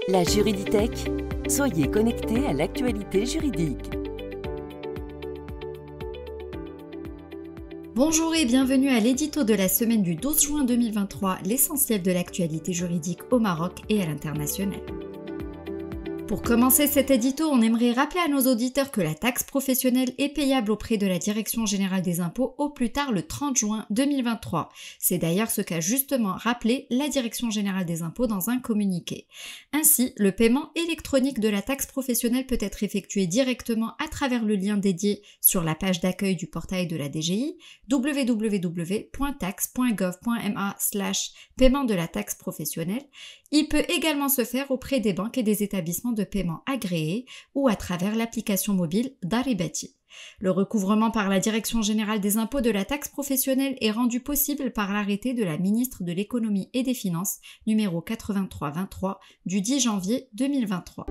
La Juriditech, soyez connectés à l'actualité juridique. Bonjour et bienvenue à l'édito de la semaine du 12 juin 2023, l'essentiel de l'actualité juridique au Maroc et à l'international. Pour commencer cet édito, on aimerait rappeler à nos auditeurs que la taxe professionnelle est payable auprès de la Direction générale des impôts au plus tard le 30 juin 2023. C'est d'ailleurs ce qu'a justement rappelé la Direction générale des impôts dans un communiqué. Ainsi, le paiement électronique de la taxe professionnelle peut être effectué directement à travers le lien dédié sur la page d'accueil du portail de la DGI, www.taxe.gov.ma/paiement de la taxe professionnelle. Il peut également se faire auprès des banques et des établissements de paiement agréés ou à travers l'application mobile Daribati. Le recouvrement par la Direction générale des impôts de la taxe professionnelle est rendu possible par l'arrêté de la ministre de l'Économie et des Finances numéro 8323 du 10 janvier 2023.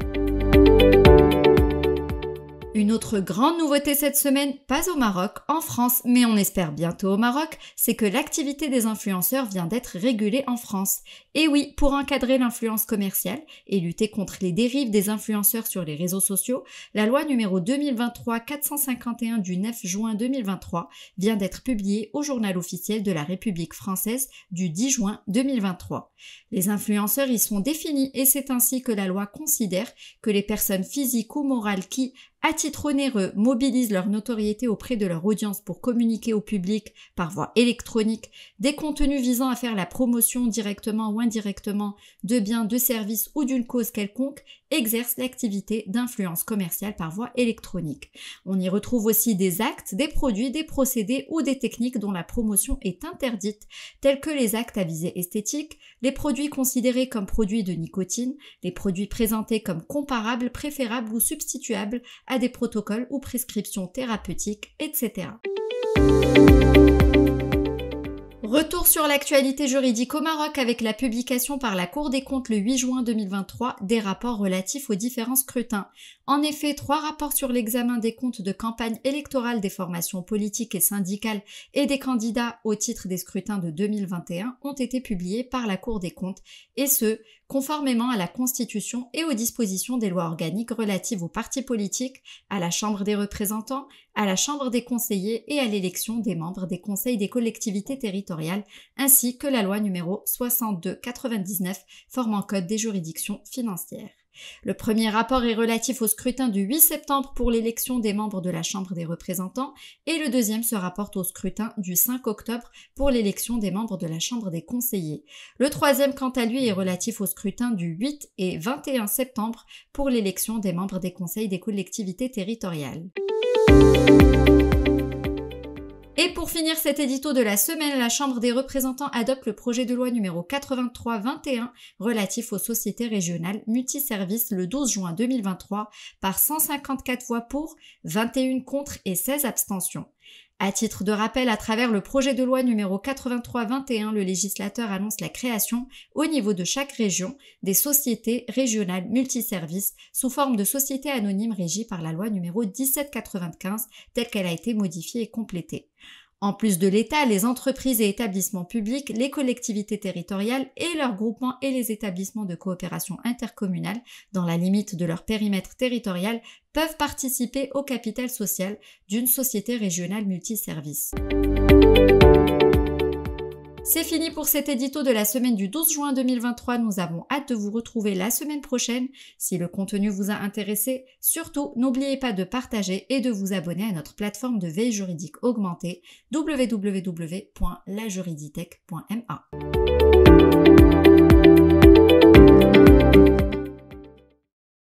Une autre grande nouveauté cette semaine, pas au Maroc, en France, mais on espère bientôt au Maroc, c'est que l'activité des influenceurs vient d'être régulée en France. Et oui, pour encadrer l'influence commerciale et lutter contre les dérives des influenceurs sur les réseaux sociaux, la loi numéro 2023-451 du 9 juin 2023 vient d'être publiée au journal officiel de la République française du 10 juin 2023. Les influenceurs y sont définis et c'est ainsi que la loi considère que les personnes physiques ou morales qui, à titre onéreux, mobilisent leur notoriété auprès de leur audience pour communiquer au public par voie électronique des contenus visant à faire la promotion directement ou indirectement de biens, de services ou d'une cause quelconque, exercent l'activité d'influence commerciale par voie électronique. On y retrouve aussi des actes, des produits, des procédés ou des techniques dont la promotion est interdite, tels que les actes à visée esthétique, les produits considérés comme produits de nicotine, les produits présentés comme comparables, préférables ou substituables à des protocoles ou prescriptions thérapeutiques, etc. Retour sur l'actualité juridique au Maroc avec la publication par la Cour des comptes le 8 juin 2023 des rapports relatifs aux différents scrutins. En effet, 3 rapports sur l'examen des comptes de campagne électorale des formations politiques et syndicales et des candidats au titre des scrutins de 2021 ont été publiés par la Cour des comptes, et ce, conformément à la Constitution et aux dispositions des lois organiques relatives aux partis politiques, à la Chambre des représentants, à la Chambre des conseillers et à l'élection des membres des conseils des collectivités territoriales, ainsi que la loi numéro 62/99 formant code des juridictions financières. Le premier rapport est relatif au scrutin du 8 septembre pour l'élection des membres de la Chambre des représentants et le deuxième se rapporte au scrutin du 5 octobre pour l'élection des membres de la Chambre des conseillers. Le troisième, quant à lui, est relatif au scrutin du 8 et 21 septembre pour l'élection des membres des conseils des collectivités territoriales. Et pour finir cet édito de la semaine, la Chambre des représentants adopte le projet de loi numéro 8321 relatif aux sociétés régionales multiservices le 12 juin 2023 par 154 voix pour, 21 contre et 16 abstentions. À titre de rappel, à travers le projet de loi numéro 8321, le législateur annonce la création, au niveau de chaque région, des sociétés régionales multiservices sous forme de sociétés anonymes régies par la loi numéro 1795, telle qu'elle a été modifiée et complétée. En plus de l'État, les entreprises et établissements publics, les collectivités territoriales et leurs groupements et les établissements de coopération intercommunale, dans la limite de leur périmètre territorial, peuvent participer au capital social d'une société régionale multiservice. C'est fini pour cet édito de la semaine du 12 juin 2023. Nous avons hâte de vous retrouver la semaine prochaine. Si le contenu vous a intéressé, surtout n'oubliez pas de partager et de vous abonner à notre plateforme de veille juridique augmentée www.lajuriditech.ma.